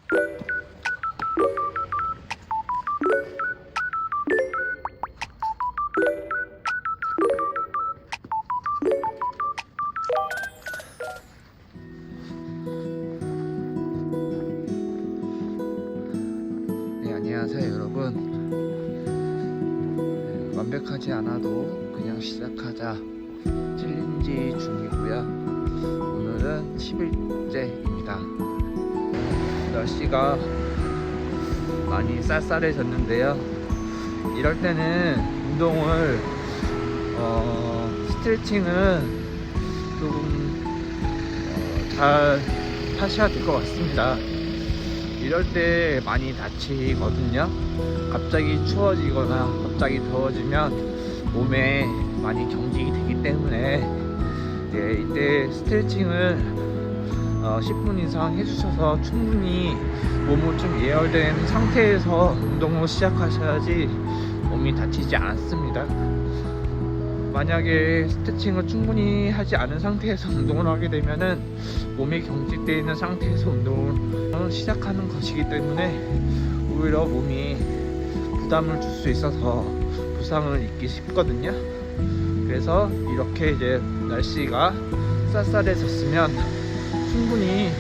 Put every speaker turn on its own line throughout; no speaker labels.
네, 안녕하세요 여러분. 완벽하지 않아도 그냥 시작하자 챌린지 중이고요. 오늘은 10일째입니다. 날씨가 많이 쌀쌀해졌는데요. 이럴 때는 운동을 스트레칭은 조금 잘 하셔야 될 것 같습니다. 이럴 때 많이 다치거든요. 갑자기 추워지거나 갑자기 더워지면 몸에 많이 경직이 되기 때문에 이때 스트레칭을 10분 이상 해주셔서 충분히 몸을 좀 예열된 상태에서 운동을 시작하셔야지 몸이 다치지 않습니다. 만약에 스트레칭을 충분히 하지 않은 상태에서 운동을 하게 되면은 몸이 경직되어 있는 상태에서 운동을 시작하는 것이기 때문에 오히려 몸이 부담을 줄 수 있어서 부상을 입기 쉽거든요. 그래서 이렇게 이제 날씨가 쌀쌀해졌으면 충분히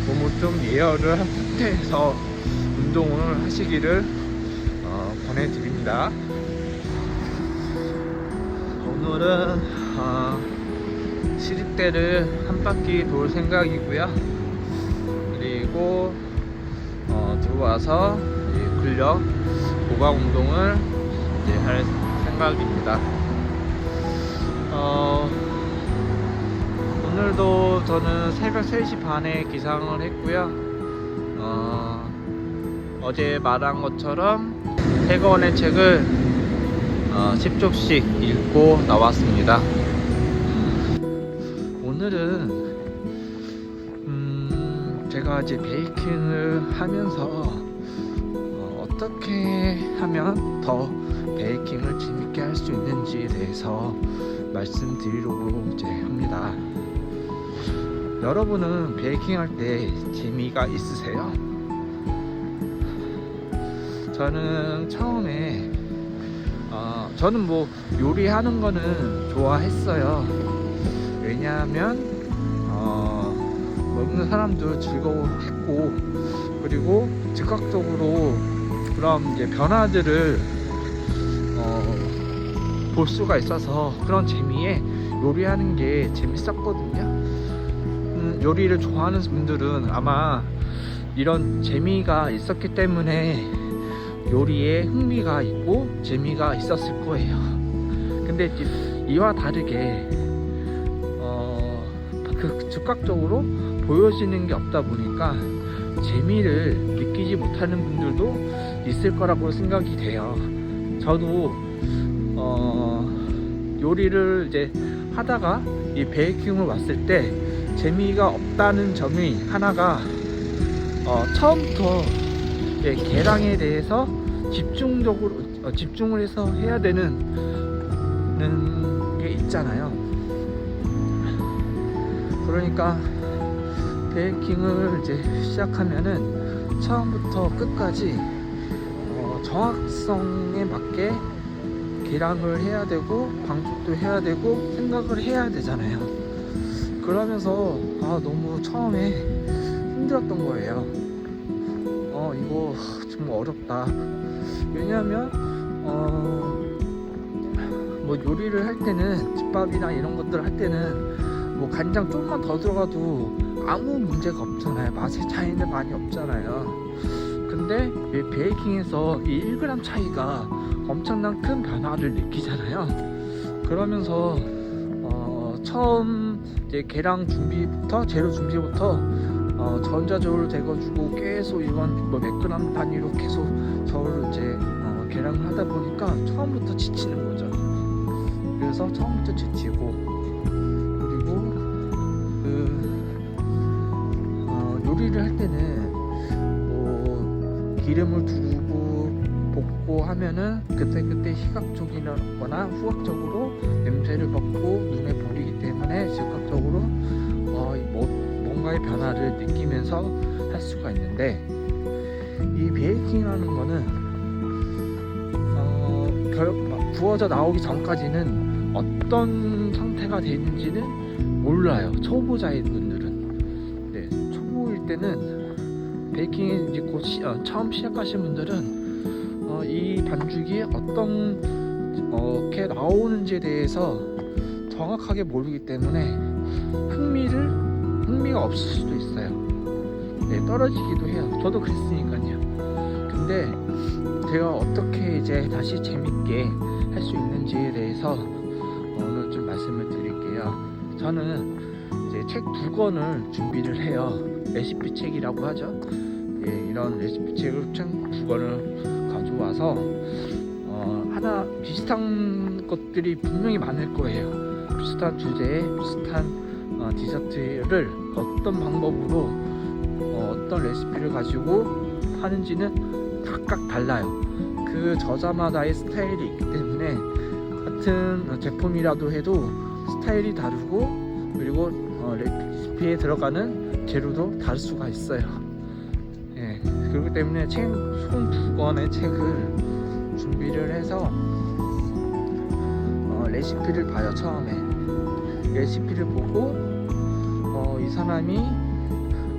몸을 좀 예열을 한 상태에서 운동을 하시기를 권해드립니다. 오늘은 시립대를 한 바퀴 돌 생각이고요. 그리고 들어와서 근력 보강 운동을 이제 할 생각입니다. 오늘도 저는 새벽 3시 반에 기상을 했고요. 어제 말한 것처럼 태거원의 책을 10쪽씩 읽고 나왔습니다. 오늘은 제가 이제 베이킹을 하면서 어떻게 하면 더 베이킹을 재밌게 할 수 있는지에 대해서 말씀드리려고 이제 합니다. 여러분은 베이킹 할 때 재미가 있으세요? 저는 처음에 저는 뭐 요리하는 거는 좋아했어요. 왜냐하면 먹는 사람도 즐거워했고, 그리고 즉각적으로 그런 이제 변화들을 볼 수가 있어서 그런 재미에 요리하는 게 재밌었거든요. 요리를 좋아하는 분들은 아마 이런 재미가 있었기 때문에 요리에 흥미가 있고 재미가 있었을 거예요. 근데 이와 다르게 그 즉각적으로 보여지는 게 없다 보니까 재미를 느끼지 못하는 분들도 있을 거라고 생각이 돼요. 저도 요리를 이제 하다가 이 베이킹을 왔을 때 재미가 없다는 점이 하나가 처음부터 계량에 대해서 집중을 해서 해야 되는 게 있잖아요. 그러니까 베이킹을 이제 시작하면은 처음부터 끝까지 정확성에 맞게 계량을 해야 되고 방식도 해야 되고 생각을 해야 되잖아요. 그러면서 너무 처음에 힘들었던 거예요. 이거 정말 어렵다. 왜냐하면 뭐 요리를 할 때는 집밥이나 이런 것들 할 때는 뭐 간장 조금만 더 들어가도 아무 문제가 없잖아요. 맛의 차이는 많이 없잖아요. 근데 이 베이킹에서 이 1g 차이가 엄청난 큰 변화를 느끼잖아요. 그러면서 처음 이제 계량 준비부터 재료 준비부터 전자저울 대가지고 계속 이건 뭐 몇 그램 단위로 계속 저울을 이제 계량을 하다 보니까 처음부터 지치는 거죠. 그래서 처음부터 지치고, 그리고 요리를 할 때는 뭐 기름을 두르고 볶고 하면은 그때그때 시각적이거나 후각적으로 냄새를 맡고 눈에 보이기 때문에 즉각적으로 뭔가의 변화를 느끼면서 할 수가 있는데, 이 베이킹이라는 거는 구워져 나오기 전까지는 어떤 상태가 되는지는 몰라요. 초보자인 분들은. 네, 초보일 때는 베이킹이 이제 곧 처음 시작하신 분들은 이 반죽이 어떤 게 나오는지에 대해서 정확하게 모르기 때문에 흥미가 없을 수도 있어요. 네, 떨어지기도 해요. 저도 그랬으니까요. 근데 제가 어떻게 이제 다시 재밌게 할 수 있는지에 대해서 오늘 좀 말씀을 드릴게요. 저는 이제 책 2권을 준비를 해요. 레시피 책이라고 하죠. 예, 이런 레시피 책을 책 2권을 가져와서 하나 비슷한 것들이 분명히 많을 거예요. 비슷한 주제에 비슷한 디저트를 어떤 방법으로 어떤 레시피를 가지고 하는지는 각각 달라요. 그 저자마다의 스타일이 있기 때문에 같은 제품이라도 해도 스타일이 다르고, 그리고 레시피에 들어가는 재료도 다를 수가 있어요. 예, 그렇기 때문에 총 2권의 책을 준비를 해서 레시피를 봐요. 처음에 레시피를 보고 이 사람이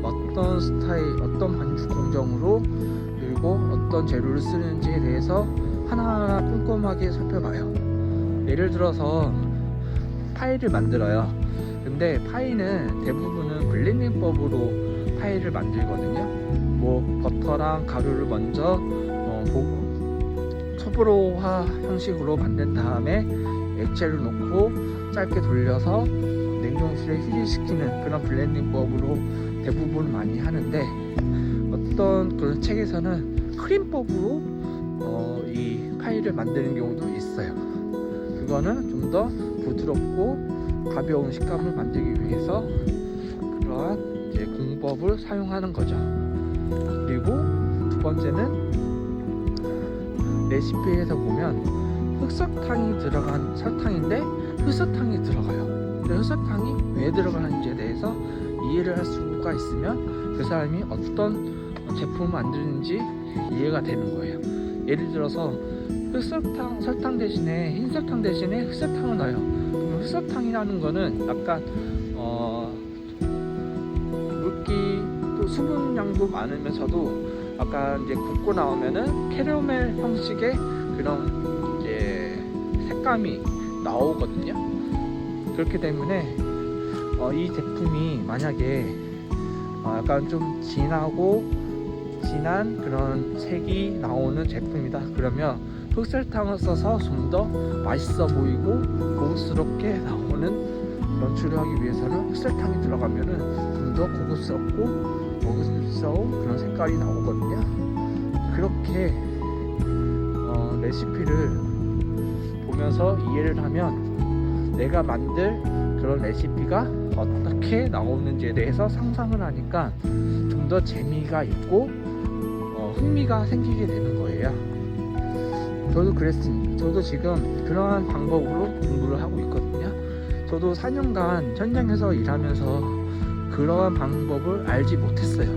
어떤 스타일, 어떤 반죽 공정으로, 그리고 어떤 재료를 쓰는지에 대해서 하나하나 꼼꼼하게 살펴봐요. 예를 들어서 파이를 만들어요. 근데 파이는 대부분은 블렌딩법으로 파이를 만들거든요. 뭐 버터랑 가루를 먼저 초보로화 형식으로 만든 다음에 액체를 넣고 짧게 돌려서 냉동실에 휴지시키는 그런 블렌딩법으로 대부분 많이 하는데, 어떤 그런 책에서는 크림법으로 이 파이를 만드는 경우도 있어요. 그거는 좀 더 부드럽고 가벼운 식감을 만들기 위해서 그러한 이제 공법을 사용하는 거죠. 그리고 2번째는 레시피에서 보면 흑설탕이 들어간 설탕인데 흑설탕이 들어가요. 근데 흑설탕이 왜 들어가는지에 대해서 이해를 할 수가 있으면 그 사람이 어떤 제품을 만드는지 이해가 되는 거예요. 예를 들어서 설탕 대신에 흰설탕 대신에 흑설탕을 넣어요. 그럼 흑설탕이라는 거는 약간 물기 또 수분량도 많으면서도 약간 이제 굽고 나오면은 캐러멜 형식의 그런 이제 색감이 나오거든요. 그렇기 때문에 이 제품이 만약에 약간 좀 진한 그런 색이 나오는 제품이다 그러면 흑설탕을 써서 좀 더 맛있어 보이고 고급스럽게 나오는 연출을 하기 위해서는 흑설탕이 들어가면은 좀 더 고급스럽고 먹음직스러운 그런 색깔이 나오거든요. 그렇게 레시피를 보면서 이해를 하면 내가 만들 그런 레시피가 어떻게 나오는지에 대해서 상상을 하니까 좀 더 재미가 있고 흥미가 생기게 되는 거예요. 저도 그랬습니다. 저도 지금 그러한 방법으로 공부를 하고 있거든요. 저도 4년간 현장에서 일하면서 그러한 방법을 알지 못했어요.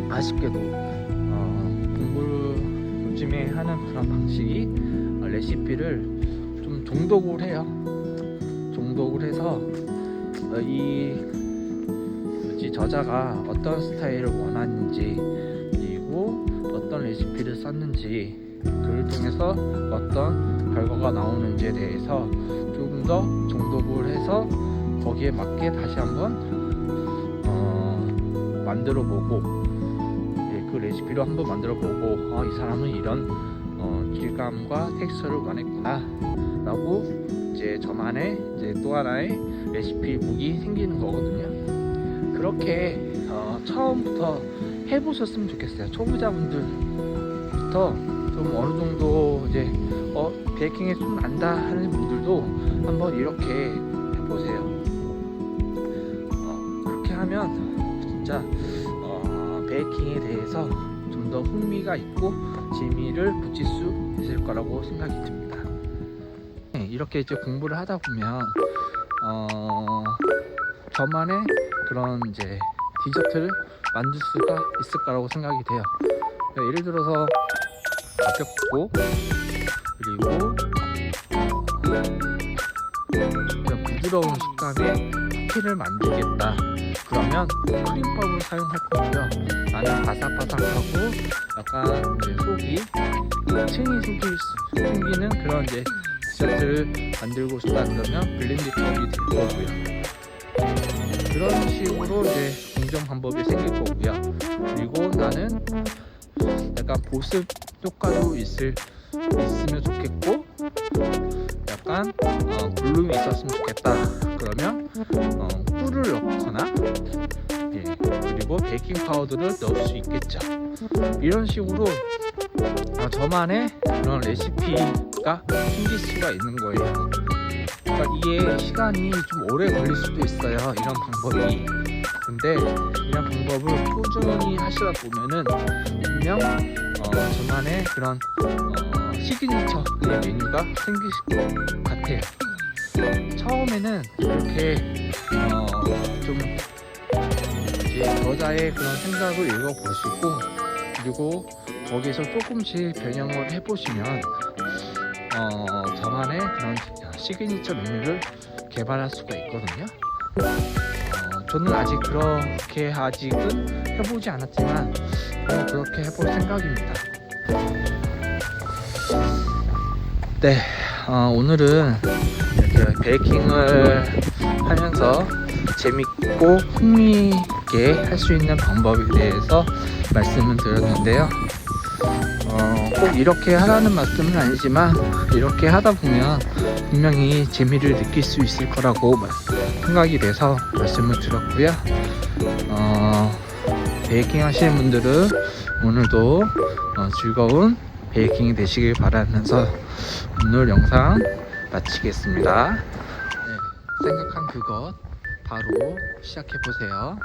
아쉽게도 공부를 요즘에 하는 그런 방식이 레시피를 좀 정독을 해요. 정독을 해서 이 저자가 어떤 스타일을 원하는지, 그리고 어떤 레시피를 썼는지, 그를 통해서 어떤 결과가 나오는지에 대해서 조금 더 정독을 해서 거기에 맞게 다시 한번 만들어보고, 그 레시피로 한번 만들어보고 이 사람은 이런 질감과 텍스처를 원했구나 라고 이제 저만의 이제 또 하나의 레시피 북이 생기는 거거든요. 그렇게 처음부터 해보셨으면 좋겠어요. 초보자분들부터 좀 어느 정도 이제 베이킹에 좀 난다 하는 분들도 한번 이렇게 해보세요. 그렇게 하면 진짜 베이킹에 대해서 좀 더 흥미가 있고 재미를 붙일 수 있을 거라고 생각이 듭니다. 이렇게 이제 공부를 하다 보면 저만의 그런 이제 디저트를 만들 수가 있을 거라고 생각이 돼요. 예를 들어서 가볍고 그리고 그냥 부드러운 식감의 쿠키를 만들겠다. 그러면 크림법을 사용할 거고요. 나는 바삭바삭하고 약간 이제 속이 층이 숨기는 그런 이제 디저트를 만들고 싶다. 그러면 블렌디법이 될 거고요. 그런 식으로 이제 공정 방법이 생길 거고요. 그리고 나는 약간 보습 효과도 있으면 좋겠고, 약간 볼륨이 있었으면 좋겠다. 그러면 꿀을 넣거나, 예, 그리고 베이킹 파우더를 넣을 수 있겠죠. 이런 식으로 저만의 그런 레시피가 생길 수가 있는 거예요. 그러니까 이게 시간이 좀 오래 걸릴 수도 있어요, 이런 방법이. 근데 이런 방법을 꾸준히 하시다 보면은 분명 저만의 그런 시그니처 메뉴가 생기실 것 같아요. 처음에는 이렇게 좀 이제 저자의 그런 생각을 읽어보시고, 그리고 거기에서 조금씩 변형을 해보시면 저만의 그런 시그니처 메뉴를 개발할 수가 있거든요. 저는 아직은 해보지 않았지만 그렇게 해볼 생각입니다. 네, 오늘은 이렇게 베이킹을 하면서 재밌고 흥미있게 할 수 있는 방법에 대해서 말씀을 드렸는데요. 꼭 이렇게 하라는 말씀은 아니지만 이렇게 하다 보면 분명히 재미를 느낄 수 있을 거라고 생각이 돼서 말씀을 드렸고요. 베이킹 하시는 분들은 오늘도 즐거운 베이킹이 되시길 바라면서 오늘 영상 마치겠습니다. 네, 생각한 그것 바로 시작해 보세요.